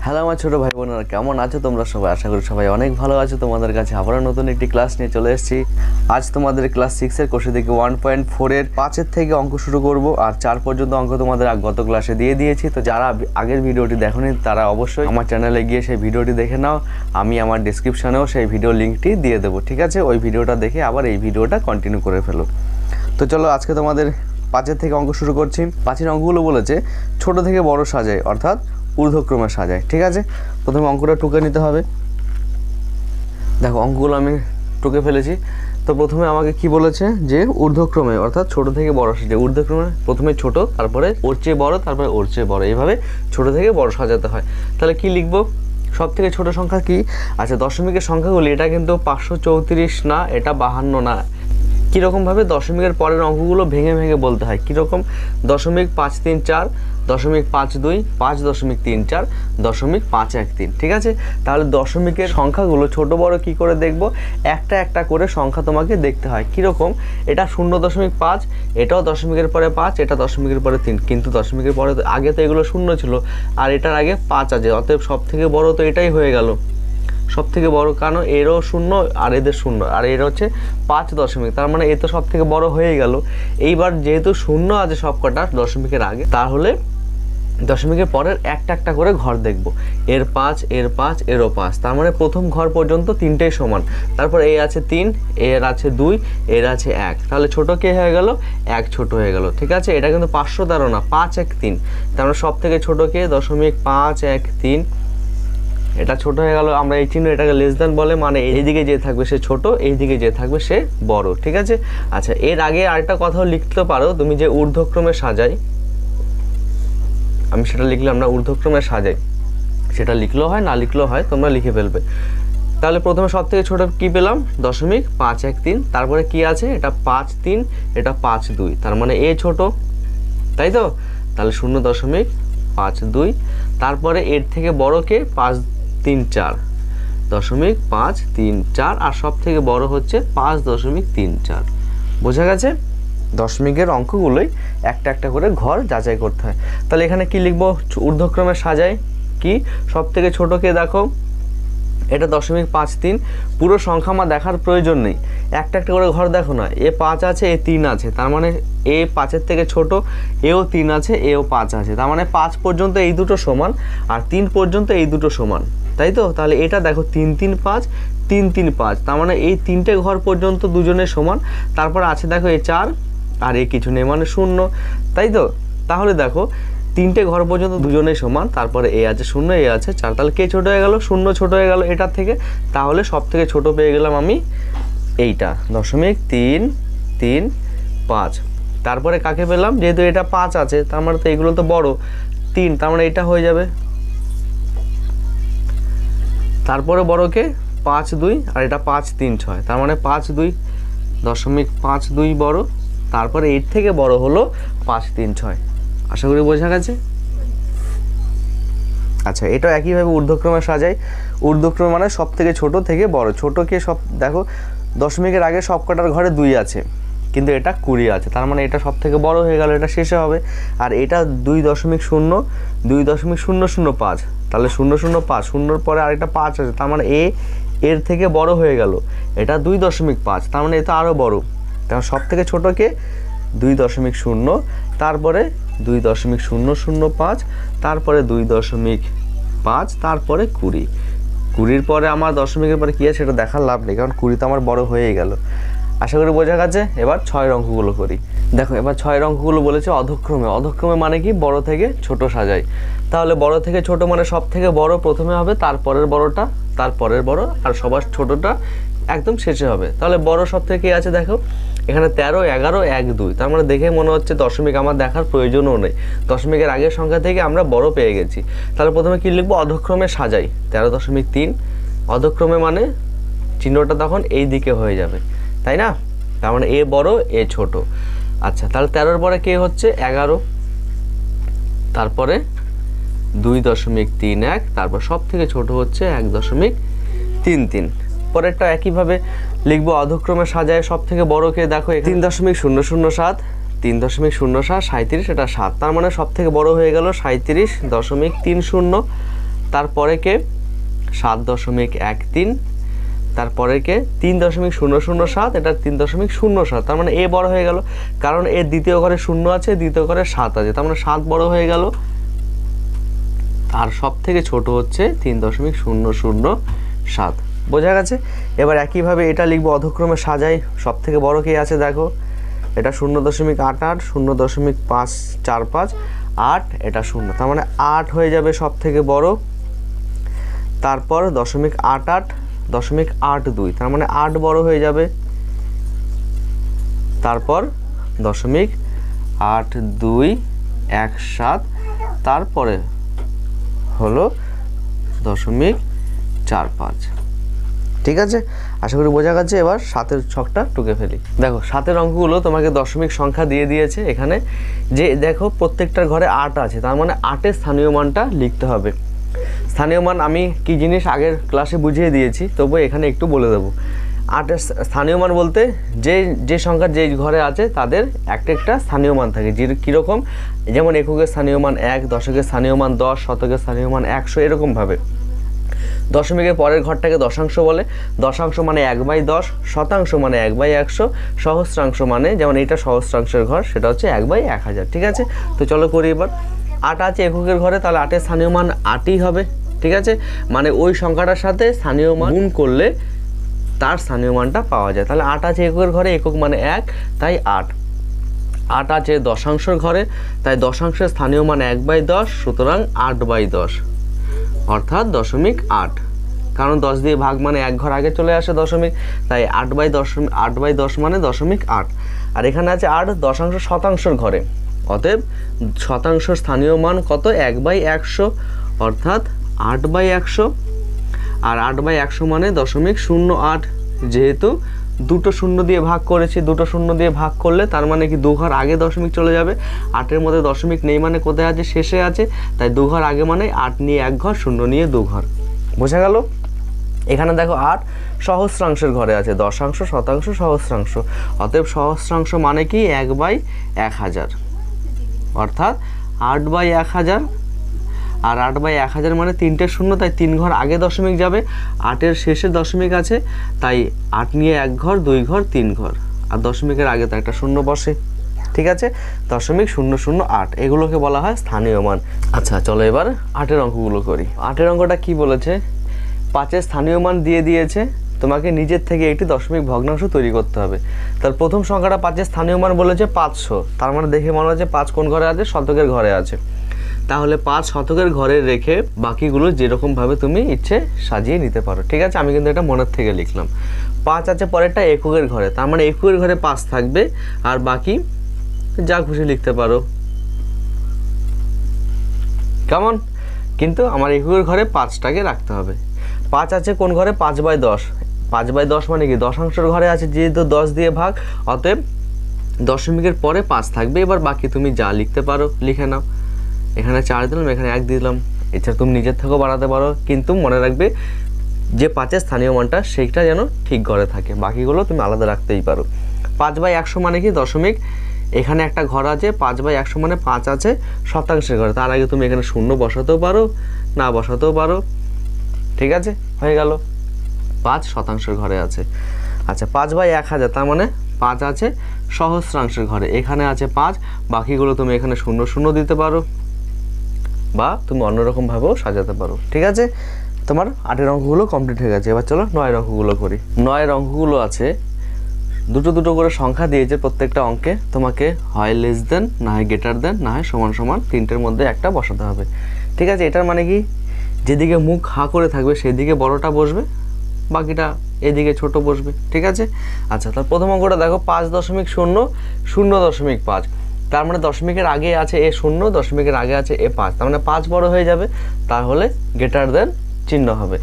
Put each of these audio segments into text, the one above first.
Hello আমার ছোটো ভাই বোনেরা, কেমন আছো তোমরা সবাই? আশা করি সবাই অনেক ভালো আছো। তোমাদের কাছে আবারও নতুন একটি ক্লাস নিয়ে চলে এসেছি। আজ তোমাদের ক্লাস 6-এর কোষে থেকে 1.4-এর 5-এর থেকে অঙ্ক শুরু করব। আর 4 পর্যন্ত অঙ্ক তোমাদের গত ক্লাসে দিয়ে দিয়েছি। তো যারা আগের ভিডিওটি দেখোনি তারা অবশ্যই আমার চ্যানেলে গিয়ে সেই ভিডিওটি দেখে নাও। আমি আমার ডেসক্রিপশনেও সেই ভিডিও লিঙ্কটি দিয়ে দেবো, ঠিক আছে? ওই ভিডিওটা দেখে আবার এই ভিডিওটা কন্টিনিউ করে ফেলো। তো চলো আজকে তোমাদের 5-এর থেকে অঙ্ক শুরু করছি। 5-এর অঙ্কগুলো বলেছে ছোট থেকে বড় সাজায়, অর্থাৎ ঊর্ধ্বক্রমে সাজায়, ঠিক আছে? প্রথমে অঙ্কটা টুকে নিতে হবে। দেখো অঙ্কগুলো আমি টুকে ফেলেছি। তো প্রথমে আমাকে কি বলেছে যে ঊর্ধ্বক্রমে অর্থাৎ ছোট থেকে বড় সাজায়। ঊর্ধ্বক্রমে প্রথমে ছোট, তারপরে ওর চেয়ে বড়, তারপরে ওর চেয়ে বড়, এইভাবে ছোট থেকে বড় সাজাতে হয়। তাহলে কি লিখবো? সব থেকে ছোট সংখ্যা কি? আচ্ছা, দশমিকের সংখ্যাগুলি এটা কিন্তু 534 না, এটা 52 না। কীরকমভাবে দশমিকের পরের অঙ্কগুলো ভেঙে ভেঙে বলতে হয়। কীরকম? 0.534, 0.52, 5.34, 0.513, ঠিক আছে? তাহলে দশমিকের সংখ্যাগুলো ছোট বড় কি করে দেখব? একটা একটা করে সংখ্যা তোমাকে দেখতে হয়। কীরকম? এটা 0.5, এটাও দশমিকের পরে 5, এটা দশমিকের পরে 3, কিন্তু দশমিকের পরে আগে তো এগুলো শূন্য ছিল আর এটার আগে 5 আছে, অতএব সব থেকে বড় তো এটাই হয়ে গেল সব থেকে বড়, কারণ এরও শূন্য আর এদের শূন্য, আর এর হচ্ছে 5 দশমিক, তার মানে এ তো সব থেকে বড় হয়ে গেল। এইবার যেহেতু শূন্য আছে সব কটা দশমিকের আগে, তাহলে দশমিকের পরের একটা একটা করে ঘর দেখব। এর 5, এর 5, এরও 5, তার মানে প্রথম ঘর পর্যন্ত তিনটেই সমান। তারপর এ আছে 3, এর আছে 2, এর আছে 1, তাহলে ছোট কে হয়ে গেল? 1 ছোট হয়ে গেল, ঠিক আছে? এটা কিন্তু 513 না, 513, তার মানে সব থেকে ছোট কে? 0.513, এটা ছোট হয়ে গেল। আমরা এই চিহ্ন এটাকে লেস দেন বলে, মানে এইদিকে যে থাকবে সে ছোট, এইদিকে যে থাকবে সে বড়, ঠিক আছে? আচ্ছা, এর আগে আরেকটা কথাও লিখতে পারো তুমি, যে ঊর্ধ্বক্রমে সাজাই, আমি সেটা লিখলাম না, ঊর্ধ্বক্রমে সাজাই, সেটা লিখলেও হয় না লিখলেও হয়, তোমরা লিখে ফেলবে। তাহলে প্রথমে সব থেকে ছোট কি পেলাম? 0.513, তারপরে কি আছে? এটা 5.3, এটা 5.2, তার মানে এ ছোট, তাই তো? তাহলে 0.52, তারপরে এর থেকে বড় কে? 5.34, 0.534, আর সব থেকে বড় হচ্ছে 5.34। বোঝা গেছে? দশমিকের অঙ্কগুলোই একটা একটা করে ঘর যাচাই করতে হয়। তাহলে এখানে কি লিখবো? ঊর্ধ্বক্রমে সাজায় কি? সব থেকে ছোটকে দেখো, এটা 0.53, পুরো সংখ্যা আমার দেখার প্রয়োজন নেই, একটা একটা করে ঘর দেখো না। এ 5 আছে, এ 3 আছে, তার মানে এ 5-এর থেকে ছোট, এও 3 আছে, এও 5 আছে, তার মানে 5 পর্যন্ত এই দুটো সমান, আর 3 পর্যন্ত এই দুটো সমান, তাই তো? তাহলে এটা দেখো 3, 3, 5, 3, 3, 5, তার মানে এই তিনটে ঘর পর্যন্ত দুজনের সমান। তারপর আছে দেখো এ 4, আর এ কিছু নেই, মানে 0, তাই তো? তাহলে দেখো তিনটে ঘর পর্যন্ত দুজনেই সমান, তারপরে এ আছে 0, এ আছে 4, তাহলে কে ছোট হয়ে গেল? 0 ছোট হয়ে গেল এটার থেকে। তাহলে সব থেকে ছোট পেয়ে গেলাম আমি এইটা, 0.335। তারপরে কাকে পেলাম? যেহেতু এটা 5 আছে, তার মানে তো এইগুলো তো বড়, 3, তার মানে এটা হয়ে যাবে। তারপরে বড়কে 5.2, আর এটা 5.36, তার মানে 5.2.52 বড়, তারপরে এর থেকে বড় হলো 5.36। আশা করি বোঝা গেছে। আচ্ছা, এটা একইভাবে ঊর্ধ্বক্রমে সাজাই। ঊর্ধ্বক্রমে মানে সব থেকে ছোট থেকে বড়। ছোটকে সব দেখো, দশমিকের আগে সব কটার ঘরে 2 আছে, কিন্তু এটা 20 আছে, তার মানে এটা সব থেকে বড় হয়ে গেল, এটা শেষে হবে। আর এটা 2.0, 2.005, তাহলে 005, 0-র পরে আরেকটা 5 আছে, তার মানে এর থেকে বড় হয়ে গেল, এটা 2.5, তার মানে এটা আরও বড়। কারণ সব থেকে ছোটকে 2.0, তারপরে 2.005, তারপরে 2.5, তারপরে 20-20-র পরে আমার দশমিকের পরে কী আছে সেটা দেখার লাভ নেই, কারণ 20 তো আমার বড় হয়েই গেল। আশা করি বোঝা গেছে। এবার 6 অঙ্কগুলো করি। দেখো এবার 6 অঙ্কগুলো বলেছে অধক্রমে। অধক্রমে মানে কি? বড় থেকে ছোট সাজাই। তাহলে বড় থেকে ছোট মানে সব থেকে বড় প্রথমে হবে, তারপরের বড়টা, তারপরের বড়, আর সবার ছোটটা একদম শেষে হবে। তাহলে বড় সব থেকে কি আছে দেখো, এখানে 13, 11, 1, 2, তার মানে দেখে মনে হচ্ছে দশমিক আমার দেখার প্রয়োজনও নেই, দশমিকের আগের সংখ্যা থেকে আমরা বড় পেয়ে গেছি। তাহলে প্রথমে কি লিখবো? অধক্রমে সাজাই, 13.3। অধক্রমে মানে চিহ্নটা তখন এই দিকে হয়ে যাবে, তাই না? তার মানে এ বড়, এ ছোট। আচ্ছা, তাহলে 13-র পরে কে হচ্ছে? 11, তারপরে 2.31, তারপর সব থেকে ছোট হচ্ছে 1.33। পরেরটা একইভাবে লিখবো, অধক্রমে সাজায় সব থেকে বড়কে দেখো 3.007, 3.007, 37, এটা 7, তার মানে সব থেকে বড় হয়ে গেল 37.30। তারপরে কে 7.13, তারপরে কে 3.007, এটা 3.07, তার মানে এ বড় হয়ে গেল, কারণ এর দ্বিতীয় ঘরে 0 আছে, দ্বিতীয় ঘরে 7 আছে, তার মানে 7 বড় হয়ে গেল। আর সব থেকে ছোট হচ্ছে 3.007। বোঝা গেছে? এবার একইভাবে এটা লিখবো অধক্রমে সাজাই। সব থেকে বড় কে আছে দেখো, এটা 0.88, 0.545, 8, এটা 0, তার মানে 8 হয়ে যাবে সব থেকে বড়। তারপর 0.88, 0.82, তার মানে 8 বড় হয়ে যাবে। তারপর 0.8217, তারপরে হলো 0.45। ঠিক আছে, আশা করি বোঝা গেছে। এবার 7-এর ছকটা টুকে ফেলি। দেখো 7-এর অঙ্কগুলো তোমাকে দশমিক সংখ্যা দিয়ে দিয়েছে এখানে, যে দেখো প্রত্যেকটার ঘরে 8 আছে, তার মানে 8-এর স্থানীয় মানটা লিখতে হবে। স্থানীয় মান আমি কি জিনিস আগের ক্লাসে বুঝিয়ে দিয়েছি, তবু এখানে একটু বলে দেবো। 8-এর স্থানীয় মান বলতে যে সংখ্যা যে ঘরে আছে তাদের একটা স্থানীয় মান থাকে, যে কীরকম, যেমন এককের স্থানীয় মান 1, দশকের স্থানীয় মান 10, শতকের স্থানীয় মান 100, এরকমভাবে। দশমিকের পরের ঘরটাকে দশাংশ বলে, দশাংশ মানে 1/10, শতাংশ মানে 1/100, সহস্রাংশ মানে, যেমন এটা সহস্রাংশের ঘর, সেটা হচ্ছে 1/1000। ঠিক আছে, তো চলো করি এবার। 8 আছে এককের ঘরে, তাহলে 8-এর স্থানীয় মান 8ই হবে। ঠিক আছে, মানে ওই সংখ্যাটার সাথে স্থানীয় মান গুণ করলে তার স্থানীয় মানটা পাওয়া যায়। তাহলে 8 আছে এককের ঘরে, একক মানে 1, তাই 8। 8 আছে দশাংশের ঘরে, তাই দশাংশের স্থানীয় মান 1/10, সুতরাং 8/10, অর্থাৎ 0.8, কারণ 10 দিয়ে ভাগ মানে এক ঘর আগে চলে আসে দশমিক, তাই 8/10 মানে 0.8। আর এখানে আছে 8 দশাংশ শতাংশের ঘরে, অতএব শতাংশ স্থানীয় মান কত, 1/100, অর্থাৎ 8/100। আর 8/100 মানে 0.08, যেহেতু দুটো শূন্য দিয়ে ভাগ করেছি, দুটো শূন্য দিয়ে ভাগ করলে তার মানে কি 2 ঘর আগে দশমিক চলে যাবে। 8-এর মধ্যে দশমিক নেই মানে কোথায় আছে, শেষে আছে, তাই 2 ঘর আগে মানে 8 নিয়ে 1 ঘর, 0 নিয়ে 2 ঘর। বোঝা গেল? এখানে দেখো 8 সহস্রাংশের ঘরে আছে, দশাংশ, শতাংশ, সহস্রাংশ, অতএব সহস্রাংশ মানে কি 1/1000, অর্থাৎ 8/1000। আর 8/1000 মানে 3টে শূন্য, তাই 3 ঘর আগে দশমিক যাবে, 8-এর শেষে দশমিক আছে, তাই 8 নিয়ে 1 ঘর, 2 ঘর, 3 ঘর, আর দশমিকের আগে তো একটা শূন্য বসে। ঠিক আছে, 0.008, এগুলোকে বলা হয় স্থানীয় মান। আচ্ছা চলো এবার 8-এর অঙ্কগুলো করি। 8-এর অঙ্কটা কি বলেছে, 5-এর স্থানীয় মান দিয়ে দিয়েছে, তোমাকে নিজের থেকে একটি দশমিক ভগ্নাংশ তৈরি করতে হবে। তার প্রথম সংখ্যাটা 5-এর স্থানীয় মান বলেছে 500, তার মানে দেখে মনে হচ্ছে 5 কোন ঘরে আছে, শতকের ঘরে আছে। তাহলে 5 শতকের ঘরে রেখে বাকিগুলো যেরকমভাবে তুমি ইচ্ছে সাজিয়ে নিতে পারো। ঠিক আছে, আমি কিন্তু এটা মনের থেকে লিখলাম। 5 আছে পরেরটা এককের ঘরে, তার মানে এককের ঘরে 5 থাকবে, আর বাকি যা খুশি লিখতে পারো। কেমন? কিন্তু আমার এককের ঘরে 5টাকে রাখতে হবে। 5 আছে কোন ঘরে, 5/10, 5/10 মানে কি দশাংশের ঘরে আছে, যেহেতু 10 দিয়ে ভাগ, অতএব দশমিকের পরে 5 থাকবে। এবার বাকি তুমি যা লিখতে পারো লিখে নাও। এখানে 4 দিলাম, এখানে 1 দিলাম, এছাড়া তুমি নিজের থেকেও বাড়াতে পারো, কিন্তু মনে রাখবে যে 5-এর স্থানীয় মানটা সেইটা যেন ঠিক ঘরে থাকে, বাকিগুলো তুমি আলাদা রাখতেই পারো। 5/100 মানে কি দশমিক, এখানে একটা ঘর আছে, 5/100 মানে 5 আছে শতাংশের ঘরে, তার আগে তুমি এখানে শূন্য বসাতেও পারো, না বসাতেও পারো। ঠিক আছে, হয়ে গেল, 5 শতাংশের ঘরে আছে। আচ্ছা 5/1000, তার মানে 5 আছে সহস্রাংশের ঘরে, এখানে আছে 5, বাকিগুলো তুমি এখানে 0 দিতে পারো, বা তুমি অন্যরকমভাবেও সাজাতে পারো। ঠিক আছে, তোমার 8-এর অঙ্কগুলো কমপ্লিট হয়ে গেছে। এবার চলো 9-এর অঙ্কগুলো করি। 9-এর অঙ্কগুলো আছে, দুটো দুটো করে সংখ্যা দিয়েছে প্রত্যেকটা অঙ্কে, তোমাকে হয় লেস দেন, না হয় গ্রেটার দেন, না হয় সমান সমান, তিনটের মধ্যে একটা বসাতে হবে। ঠিক আছে, এটার মানে কি, যেদিকে মুখ হা করে থাকবে সেদিকে বড়টা বসবে, বাকিটা এদিকে ছোট বসবে। ঠিক আছে, আচ্ছা তার প্রথম অঙ্কটা দেখো, 5.0.0.5, তার মানে দশমিকের আগে আছে এ 0, দশমিকের আগে আছে এ 5, তার মানে 5 বড় হয়ে যাবে, তাহলে গ্রেটার দেন চিহ্ন হবে।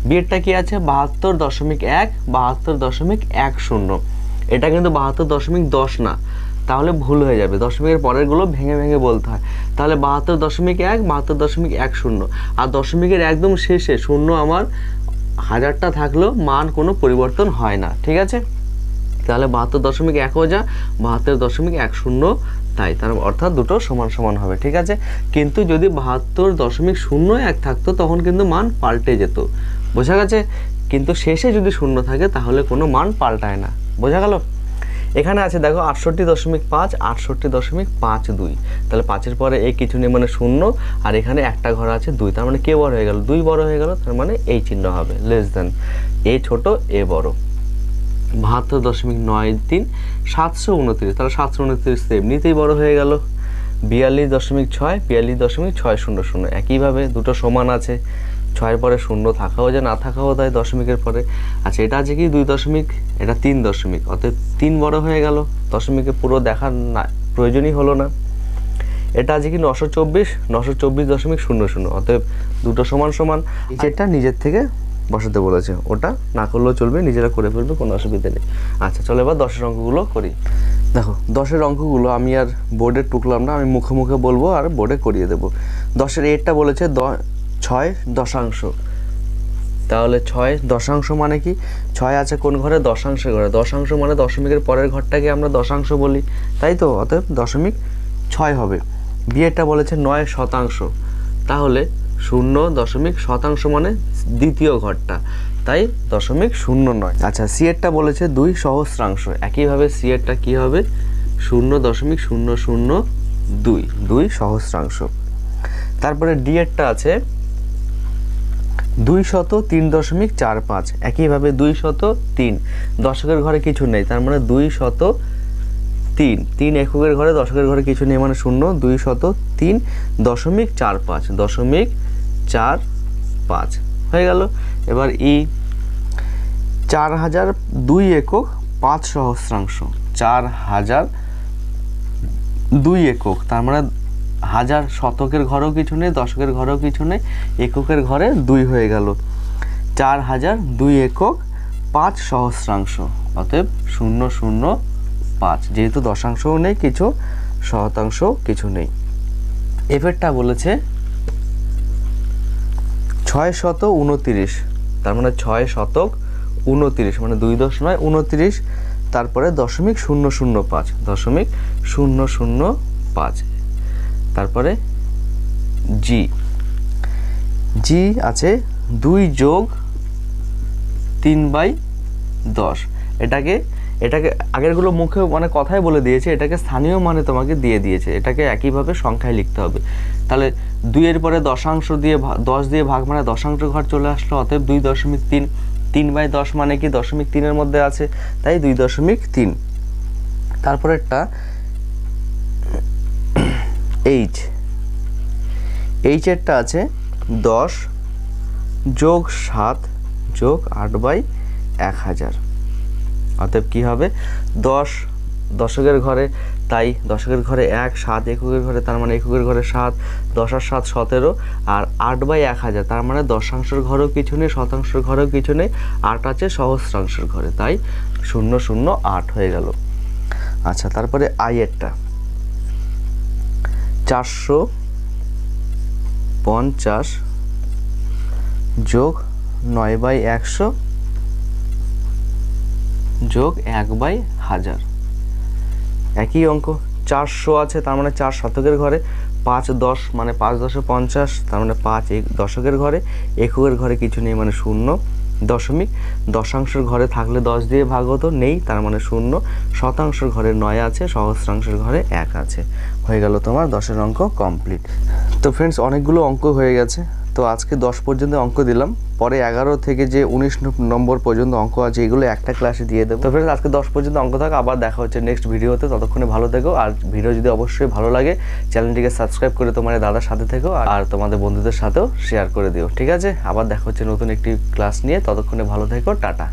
বিয়েরটা কি আছে, 72.1, 72.10, এটা কিন্তু 72.10 না, তাহলে ভুল হয়ে যাবে, দশমিকের পরেরগুলো ভেঙে ভেঙে বলতে হয়। তাহলে 72.1, 72.10, আর দশমিকের একদম শেষে শূন্য আমার হাজারটা থাকলেও মান কোনো পরিবর্তন হয় না। ঠিক আছে, তাহলে 72.1 যা 72.10 তাই তার অর্থাৎ দুটো সমান সমান হবে, ঠিক আছে। কিন্তু যদি 72.01 থাকতো তখন কিন্তু মান পাল্টে যেত, বোঝা গেছে। কিন্তু শেষে যদি শূন্য থাকে তাহলে কোনো মান পাল্টায় না, বোঝা গেল। এখানে আছে দেখো 68.5, 68.52, তাহলে 5-এর পরে এ কিছু নেই মানে শূন্য, আর এখানে একটা ঘর আছে 2, তার মানে কে বড় হয়ে গেল, 2 বড় হয়ে গেল, তার মানে এই চিহ্ন হবে, লেস দেন। এ ছোট এ বড়। 72.93, 729, তাহলে 729 এমনিতেই বড় হয়ে গেল। 42.6, 42.600, একইভাবে দুটো সমান আছে, 6-এর পরে শূন্য থাকাও যে না থাকাও তাই দশমিকের পরে। আচ্ছা এটা আছে কি 2 দশমিক, এটা 3 দশমিক, অতএব 3 বড় হয়ে গেল, দশমিকে পুরো দেখার না প্রয়োজনই হলো না। এটা আছে কি 924, 924.00, অতএব দুটো সমান সমান। যেটা নিজের থেকে বসাতে বলেছে ওটা না করলেও চলবে, নিজেরা করে ফেলবে, কোনো অসুবিধা নেই। আচ্ছা চলো এবার 10-এর অঙ্কগুলো করি। দেখো 10-এর অঙ্কগুলো আমি আর বোর্ডে টুকলাম না, আমি মুখে মুখে বলবো আর বোর্ডে করিয়ে দেবো। 10-এর এরটা বলেছে 6 দশাংশ, তাহলে 6 দশাংশ মানে কি, 6 আছে কোন ঘরে, দশাংশের ঘরে। দশাংশ মানে দশমিকের পরের ঘরটাকে আমরা দশাংশ বলি, তাই তো, অতএব 0.6 হবে। বিয়েটা বলেছে 9 শতাংশ, তাহলে 0.শতাংশ মানে দ্বিতীয় ঘরটা, তাই 0.09। আচ্ছা সি এরটা বলেছে 2 সহস্রাংশ, একইভাবে সি এরটা কি হবে 0.002, 2 সহস্রাংশ। তারপরে ডি এরটা আছে 203.45, একইভাবে 203, দশকের ঘরে কিছু নেই, তার মানে 203, 3 এককের ঘরে, দশকের ঘরে কিছু নেই মানে 0, 203.45 হয়ে গেল। এবার ই 4002 একক 5 সহস্রাংশ, 4002 একক, তার মানে 1000, শতকের ঘরেও কিছু নেই, দশকের ঘরেও কিছু নেই, এককের ঘরে 2 হয়ে গেল। 4002 একক 5 সহস্রাংশ, অতএব 005, যেহেতু দশাংশও নেই কিছু, শতাংশও কিছু নেই। এফেরটা বলেছে 629, তার মানে 6 শতক 29, মানে 2.29, তারপরে 0.005, 0.005। তারপরে জি, জি আছে 2 যোগ 3/10, এটাকে আগেরগুলো মুখে মানে কথাই বলে দিয়েছে, এটাকে স্থানীয় মানে তোমাকে দিয়ে দিয়েছে, এটাকে একইভাবে সংখ্যায় লিখতে হবে। তাহলে 2-এর পরে দশাংশ দিয়ে 10 দিয়ে ভাগ মানে দশাংশ ঘর চলে আসলো, অতএব 2.3, 3/10 মানে কি 0.3-এর মধ্যে আছে, তাই 2.3। তারপরেরটা এইচ, এইচেরটা আছে 10 যোগ 7 যোগ 8/1000, অতএব কি হবে 10 দশকের ঘরে, তাই দশকের ঘরে 1, 7 এককের ঘরে, তার মানে এককের ঘরে 7, 10 আর 7 17, আর 8/1000, তার মানে দশাংশের ঘরেও কিছু নেই, শতাংশের ঘরেও কিছু নেই, 8 আছে সহস্রাংশের ঘরে, তাই 008 হয়ে গেল। আচ্ছা তারপরে আই এরটা 450 যোগ 9/100 যোগ 1/1000, একই অঙ্ক। 400 আছে, তার মানে 4 শতকের ঘরে, 5 10 মানে 5 10 50, তার মানে 5 দশকের ঘরে, এককের ঘরে কিছু নেই মানে 0, দশমিক, দশাংশের ঘরে থাকলে 10 দিয়ে ভাগ হতো, নেই, তার মানে 0, শতাংশের ঘরে 9 আছে, সহস্রাংশের ঘরে 1 আছে। হয়ে গেল তোমার 10-এর অঙ্ক কমপ্লিট। তো ফ্রেন্ডস অনেকগুলো অঙ্ক হয়ে গেছে, তো আজকে 10 পর্যন্ত অঙ্ক দিলাম, পরে 11 থেকে যে 19 নম্বর পর্যন্ত অঙ্ক আছে এগুলো একটা ক্লাসে দিয়ে দেবো। তো ফ্রেন্ডস আজকে 10 পর্যন্ত অঙ্ক থাক, আবার দেখা হচ্ছে নেক্সট ভিডিওতে, ততক্ষণে ভালো থেকো। আর ভিডিও যদি অবশ্যই ভালো লাগে চ্যানেলটিকে সাবস্ক্রাইব করে তোমার দাদার সাথে থেকো, আর তোমাদের বন্ধুদের সাথেও শেয়ার করে দিও, ঠিক আছে। আবার দেখা হচ্ছে নতুন একটি ক্লাস নিয়ে, ততক্ষণে ভালো থেকো, টাটা।